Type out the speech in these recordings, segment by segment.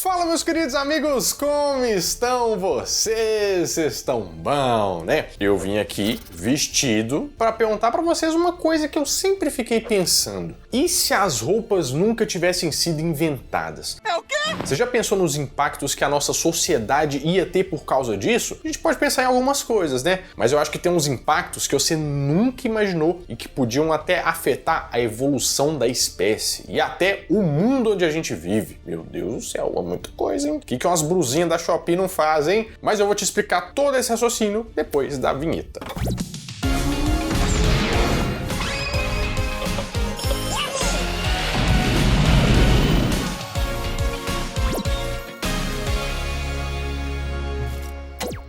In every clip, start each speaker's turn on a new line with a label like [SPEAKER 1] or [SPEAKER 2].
[SPEAKER 1] Fala, meus queridos amigos, como estão vocês? Vocês estão bom, né? Eu vim aqui vestido para perguntar para vocês uma coisa que eu sempre fiquei pensando. E se as roupas nunca tivessem sido inventadas?
[SPEAKER 2] É o quê?
[SPEAKER 1] Você já pensou nos impactos que a nossa sociedade ia ter por causa disso? A gente pode pensar em algumas coisas, né? Mas eu acho que tem uns impactos que você nunca imaginou e que podiam até afetar a evolução da espécie e até o mundo onde a gente vive. Meu Deus do céu, é muita coisa, hein? O que umas blusinhas da Shopee não fazem? Mas eu vou te explicar todo esse raciocínio depois da vinheta.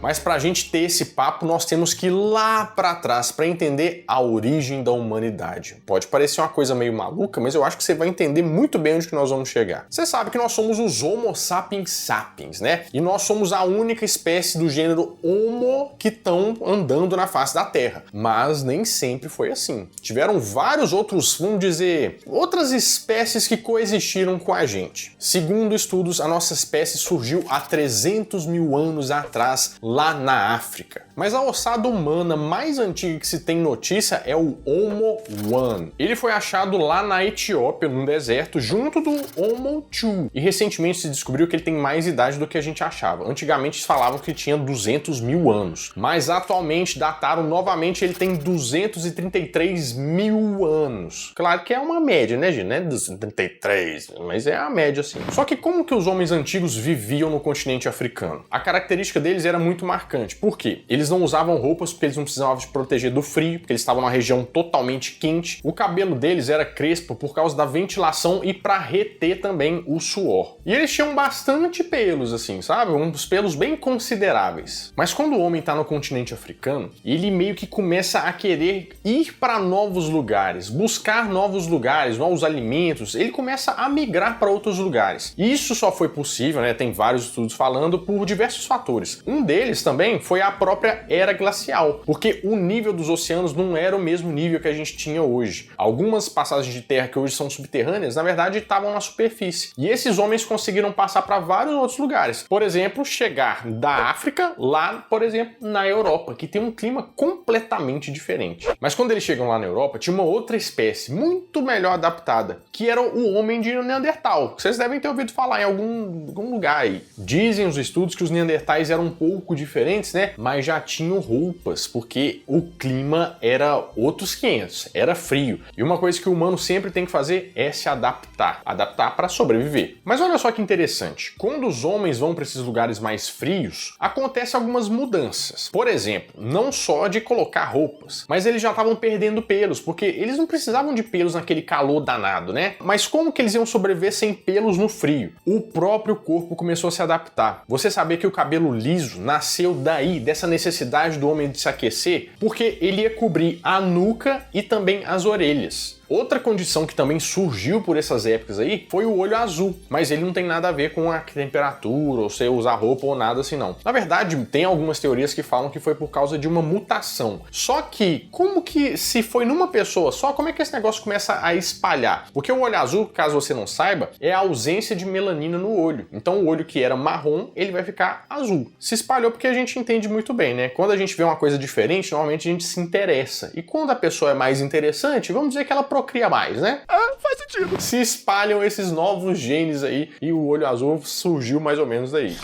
[SPEAKER 1] Mas para a gente ter esse papo, nós temos que ir lá para trás para entender a origem da humanidade. Pode parecer uma coisa meio maluca, mas eu acho que você vai entender muito bem onde que nós vamos chegar. Você sabe que nós somos os Homo sapiens sapiens, né? E nós somos a única espécie do gênero Homo que estão andando na face da Terra. Mas nem sempre foi assim. Tiveram vários outros, vamos dizer, outras espécies que coexistiram com a gente. Segundo estudos, a nossa espécie surgiu há 300 mil anos atrás, lá na África. Mas a ossada humana mais antiga que se tem notícia é o Homo I. Ele foi achado lá na Etiópia, no deserto, junto do Homo II. E recentemente se descobriu que ele tem mais idade do que a gente achava. Antigamente falavam que tinha 200 mil anos. Mas atualmente dataram novamente, ele tem 233 mil anos. Claro que é uma média, né, gente? Não é 233, mas é a média, assim. Só que como que os homens antigos viviam no continente africano? A característica deles era muito marcante. Por quê? Eles não usavam roupas porque eles não precisavam se proteger do frio, porque eles estavam numa região totalmente quente. O cabelo deles era crespo por causa da ventilação e para reter também o suor. E eles tinham bastante pelos, assim, sabe? Uns pelos bem consideráveis. Mas quando o homem tá no continente africano, ele meio que começa a querer ir para novos lugares, buscar novos lugares, novos alimentos. Ele começa a migrar para outros lugares. E isso só foi possível, né? Tem vários estudos falando por diversos fatores. Um deles também foi a própria era glacial, porque o nível dos oceanos não era o mesmo nível que a gente tinha hoje. Algumas passagens de terra que hoje são subterrâneas, na verdade, estavam na superfície. E esses homens conseguiram passar para vários outros lugares. Por exemplo, chegar da África lá, por exemplo, na Europa, que tem um clima completamente diferente. Mas quando eles chegam lá na Europa, tinha uma outra espécie muito melhor adaptada, que era o homem de Neandertal. Vocês devem ter ouvido falar em algum lugar aí. Dizem os estudos que os Neandertais eram um pouco diferentes, né? Mas já tinham roupas, porque o clima era outros 500, era frio. E uma coisa que o humano sempre tem que fazer é se adaptar. Adaptar para sobreviver. Mas olha só que interessante. Quando os homens vão para esses lugares mais frios, acontecem algumas mudanças. Por exemplo, não só de colocar roupas, mas eles já estavam perdendo pelos, porque eles não precisavam de pelos naquele calor danado, né? Mas como que eles iam sobreviver sem pelos no frio? O próprio corpo começou a se adaptar. Você sabia que o cabelo liso nasceu daí, dessa necessidade do homem de se aquecer, porque ele ia cobrir a nuca e também as orelhas. Outra condição que também surgiu por essas épocas aí foi o olho azul, mas ele não tem nada a ver com a temperatura, ou você usar roupa ou nada assim não. Na verdade, tem algumas teorias que falam que foi por causa de uma mutação. Só que, como que se foi numa pessoa só, como é que esse negócio começa a espalhar? Porque o olho azul, caso você não saiba, é a ausência de melanina no olho. Então o olho que era marrom, ele vai ficar azul. Se espalhou porque a gente entende muito bem, né? Quando a gente vê uma coisa diferente, normalmente a gente se interessa. E quando a pessoa é mais interessante, vamos dizer que ela procria mais, né?
[SPEAKER 2] Ah, faz sentido.
[SPEAKER 1] Se espalham esses novos genes aí e o olho azul surgiu mais ou menos daí.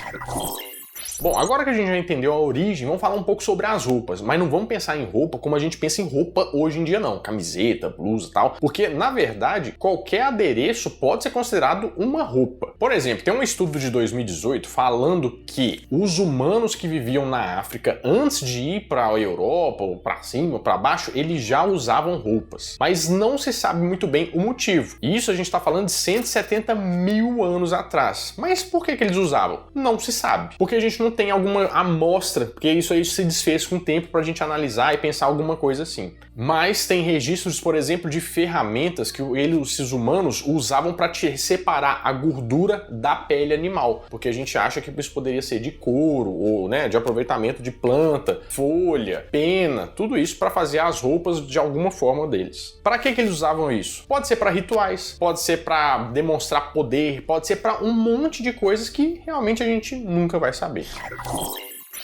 [SPEAKER 1] Bom, agora que a gente já entendeu a origem, vamos falar um pouco sobre as roupas, mas não vamos pensar em roupa como a gente pensa em roupa hoje em dia não, camiseta, blusa e tal, porque na verdade qualquer adereço pode ser considerado uma roupa. Por exemplo, tem um estudo de 2018 falando que os humanos que viviam na África antes de ir para a Europa ou para cima, para baixo, eles já usavam roupas, mas não se sabe muito bem o motivo. E isso a gente está falando de 170 mil anos atrás. Mas por que eles usavam? Não se sabe, porque a gente gente não tem alguma amostra, porque isso aí se desfez com o tempo pra gente analisar e pensar alguma coisa assim. Mas tem registros, por exemplo, de ferramentas que esses humanos usavam para separar a gordura da pele animal, porque a gente acha que isso poderia ser de couro ou, né, de aproveitamento de planta, folha, pena, tudo isso para fazer as roupas de alguma forma deles. Para que eles usavam isso? Pode ser para rituais, pode ser para demonstrar poder, pode ser para um monte de coisas que realmente a gente nunca vai saber.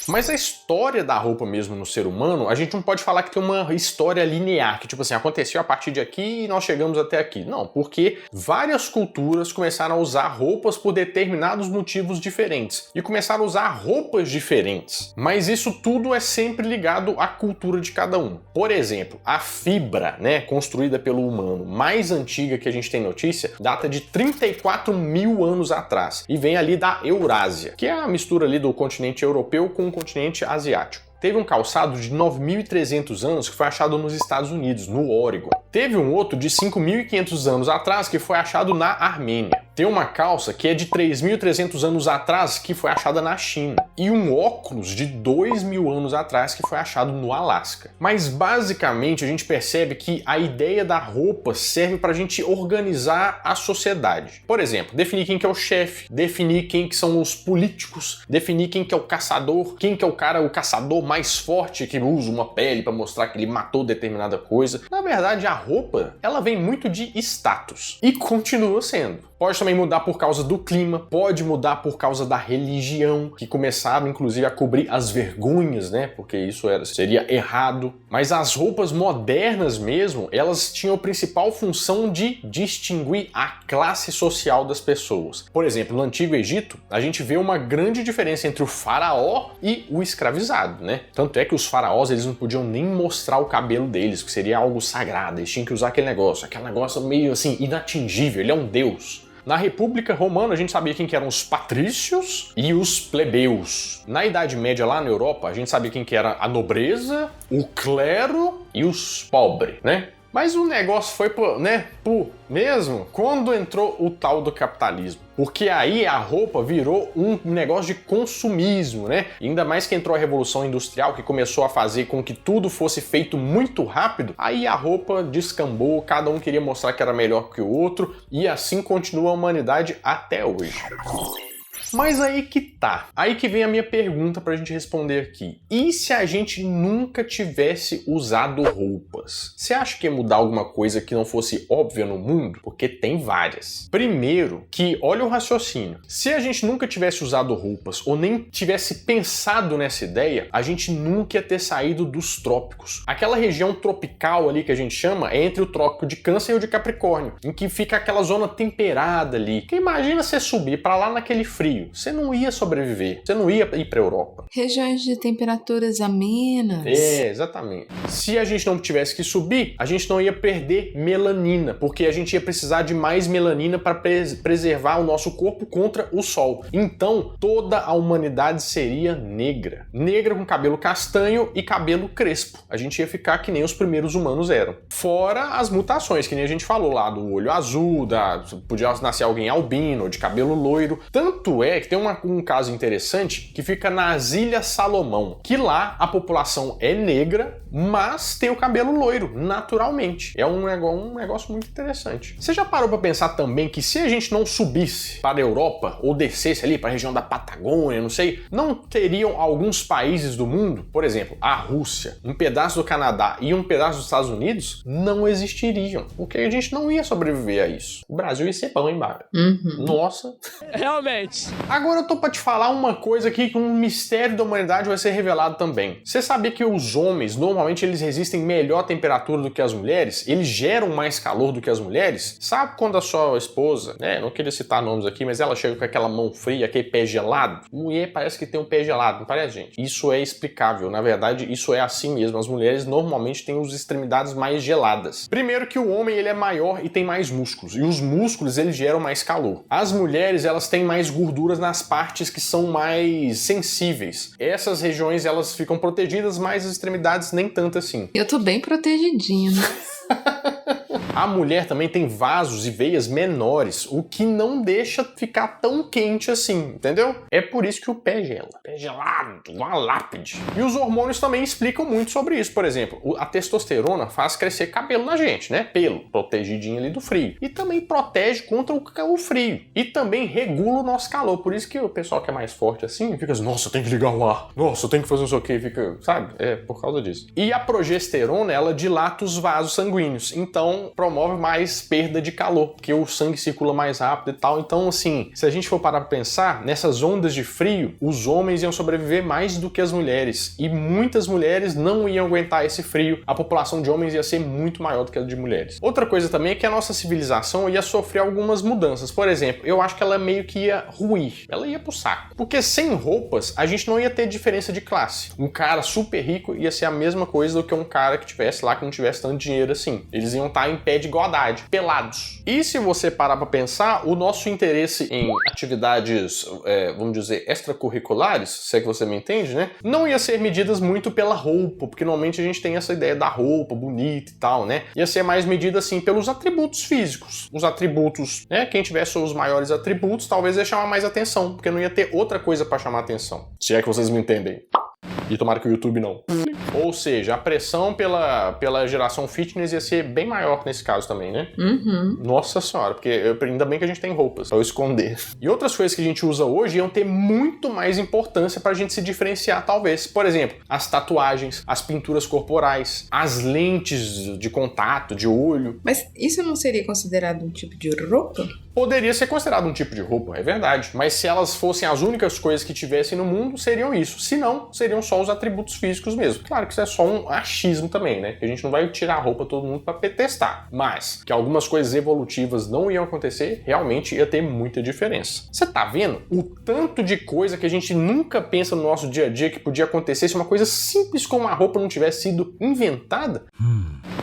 [SPEAKER 1] Mas a história da roupa mesmo no ser humano, a gente não pode falar que tem uma história linear, que tipo assim, aconteceu a partir de aqui e nós chegamos até aqui. Não, porque várias culturas começaram a usar roupas por determinados motivos diferentes e começaram a usar roupas diferentes. Mas isso tudo é sempre ligado à cultura de cada um. Por exemplo, a fibra, né, construída pelo humano, mais antiga que a gente tem notícia, data de 34 mil anos atrás e vem ali da Eurásia, que é a mistura ali do continente europeu com o continente asiático. Teve um calçado de 9.300 anos que foi achado nos Estados Unidos, no Oregon. Teve um outro de 5.500 anos atrás que foi achado na Armênia. Tem uma calça que é de 3.300 anos atrás que foi achada na China. E um óculos de 2.000 anos atrás que foi achado no Alasca. Mas basicamente a gente percebe que a ideia da roupa serve para a gente organizar a sociedade. Por exemplo, definir quem que é o chefe, definir quem que são os políticos, definir quem que é o caçador, quem que é o caçador mais forte que usa uma pele para mostrar que ele matou determinada coisa. Na verdade, a roupa, ela vem muito de status e continua sendo. Pode também mudar por causa do clima, pode mudar por causa da religião, que começaram inclusive a cobrir as vergonhas, né? Porque isso seria errado. Mas as roupas modernas mesmo, elas tinham a principal função de distinguir a classe social das pessoas. Por exemplo, no Antigo Egito, a gente vê uma grande diferença entre o faraó e o escravizado, né? Tanto é que os faraós, eles não podiam nem mostrar o cabelo deles, que seria algo sagrado, eles tinham que usar aquele negócio meio assim, inatingível, ele é um deus. Na República Romana, a gente sabia quem que eram os patrícios e os plebeus. Na Idade Média, lá na Europa, a gente sabia quem que era a nobreza, o clero e os pobres, né? Mas o negócio foi mesmo quando entrou o tal do capitalismo. Porque aí a roupa virou um negócio de consumismo, né? E ainda mais que entrou a Revolução Industrial, que começou a fazer com que tudo fosse feito muito rápido, aí a roupa descambou, cada um queria mostrar que era melhor que o outro, e assim continua a humanidade até hoje. Mas aí que tá. Aí que vem a minha pergunta pra gente responder aqui. E se a gente nunca tivesse usado roupas? Você acha que ia mudar alguma coisa que não fosse óbvia no mundo? Porque tem várias. Primeiro, que olha o raciocínio. Se a gente nunca tivesse usado roupas ou nem tivesse pensado nessa ideia, a gente nunca ia ter saído dos trópicos. Aquela região tropical ali que a gente chama é entre o trópico de Câncer e o de Capricórnio, em que fica aquela zona temperada ali. Que imagina você subir pra lá naquele frio. Você não ia sobreviver, você não ia ir para a Europa.
[SPEAKER 2] Regiões de temperaturas amenas.
[SPEAKER 1] É, exatamente. Se a gente não tivesse que subir, a gente não ia perder melanina, porque a gente ia precisar de mais melanina para preservar o nosso corpo contra o sol. Então, toda a humanidade seria negra. Negra com cabelo castanho e cabelo crespo. A gente ia ficar que nem os primeiros humanos eram. Fora as mutações, que nem a gente falou lá, do olho azul, podia nascer alguém albino, de cabelo loiro. Tanto é que tem um caso interessante que fica nas Ilhas Salomão, que lá a população é negra, mas tem o cabelo loiro, naturalmente. É um negócio muito interessante. Você já parou para pensar também que se a gente não subisse para a Europa ou descesse ali para a região da Patagônia, não sei, não teriam alguns países do mundo, por exemplo, a Rússia, um pedaço do Canadá e um pedaço dos Estados Unidos, não existiriam, porque a gente não ia sobreviver a isso. O Brasil ia ser pão embaixo. Nossa.
[SPEAKER 3] Realmente.
[SPEAKER 1] Agora eu tô pra te falar uma coisa aqui que um mistério da humanidade vai ser revelado também. Você sabia que os homens, normalmente, eles resistem melhor à temperatura do que as mulheres? Eles geram mais calor do que as mulheres? Sabe quando a sua esposa, né, não queria citar nomes aqui, mas ela chega com aquela mão fria, aquele pé gelado? Mulher parece que tem um pé gelado, não parece, gente? Isso é explicável. Na verdade, isso é assim mesmo. As mulheres normalmente têm as extremidades mais geladas. Primeiro que o homem, ele é maior e tem mais músculos. E os músculos, eles geram mais calor. As mulheres, elas têm mais gordura nas partes que são mais sensíveis. Essas regiões, elas ficam protegidas, mas as extremidades nem tanto assim.
[SPEAKER 2] Eu tô bem protegidinho, né?
[SPEAKER 1] A mulher também tem vasos e veias menores, o que não deixa ficar tão quente assim, entendeu? É por isso que o pé gela. Pé gelado, uma lápide. E os hormônios também explicam muito sobre isso. Por exemplo, a testosterona faz crescer cabelo na gente, né? Pelo, protegidinho ali do frio. E também protege contra o frio. E também regula o nosso calor. Por isso que o pessoal que é mais forte assim, fica assim, nossa, tem que ligar o ar. Nossa, tem que fazer não sei o que. Fica, sabe? É por causa disso. E a progesterona, ela dilata os vasos sanguíneos. Então, promove mais perda de calor, porque o sangue circula mais rápido e tal. Então, assim, se a gente for parar pra pensar, nessas ondas de frio, os homens iam sobreviver mais do que as mulheres. E muitas mulheres não iam aguentar esse frio. A população de homens ia ser muito maior do que a de mulheres. Outra coisa também é que a nossa civilização ia sofrer algumas mudanças. Por exemplo, eu acho que ela meio que ia ruir. Ela ia pro saco. Porque sem roupas, a gente não ia ter diferença de classe. Um cara super rico ia ser a mesma coisa do que um cara que tivesse lá, que não tivesse tanto dinheiro assim. Eles iam estar em pé de igualdade, pelados. E se você parar pra pensar, o nosso interesse em atividades, vamos dizer, extracurriculares, se é que você me entende, né? Não ia ser medidas muito pela roupa, porque normalmente a gente tem essa ideia da roupa bonita e tal, né? Ia ser mais medida, assim, pelos atributos físicos. Os atributos, né? Quem tivesse os maiores atributos, talvez ia chamar mais atenção, porque não ia ter outra coisa pra chamar atenção. Se é que vocês me entendem. E tomara que o YouTube não. Ou seja, a pressão pela geração fitness ia ser bem maior nesse caso também, né?
[SPEAKER 2] Uhum.
[SPEAKER 1] Nossa senhora, porque ainda bem que a gente tem roupas pra eu esconder. E outras coisas que a gente usa hoje iam ter muito mais importância pra gente se diferenciar, talvez. Por exemplo, as tatuagens, as pinturas corporais, as lentes de contato, de olho.
[SPEAKER 2] Mas isso não seria considerado um tipo de roupa?
[SPEAKER 1] Poderia ser considerado um tipo de roupa, é verdade. Mas se elas fossem as únicas coisas que tivessem no mundo, seriam isso. Se não, seriam só os atributos físicos mesmo. Claro que isso é só um achismo também, né? Que a gente não vai tirar a roupa de todo mundo pra testar. Mas que algumas coisas evolutivas não iam acontecer, realmente ia ter muita diferença. Você tá vendo o tanto de coisa que a gente nunca pensa no nosso dia a dia que podia acontecer se uma coisa simples como a roupa não tivesse sido inventada?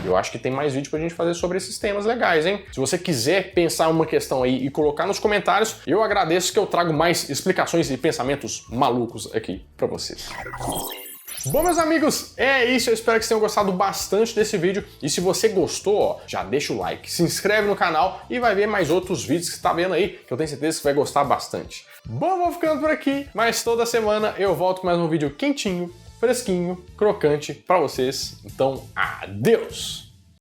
[SPEAKER 1] Eu acho que tem mais vídeo pra gente fazer sobre esses temas legais, hein? Se você quiser pensar uma questão aí e colocar nos comentários, eu agradeço que eu trago mais explicações e pensamentos malucos aqui pra vocês. Bom, meus amigos, é isso. Eu espero que vocês tenham gostado bastante desse vídeo. E se você gostou, ó, já deixa o like, se inscreve no canal e vai ver mais outros vídeos que você tá vendo aí, que eu tenho certeza que você vai gostar bastante. Bom, vou ficando por aqui, mas toda semana eu volto com mais um vídeo quentinho, fresquinho, crocante pra vocês. Então, adeus!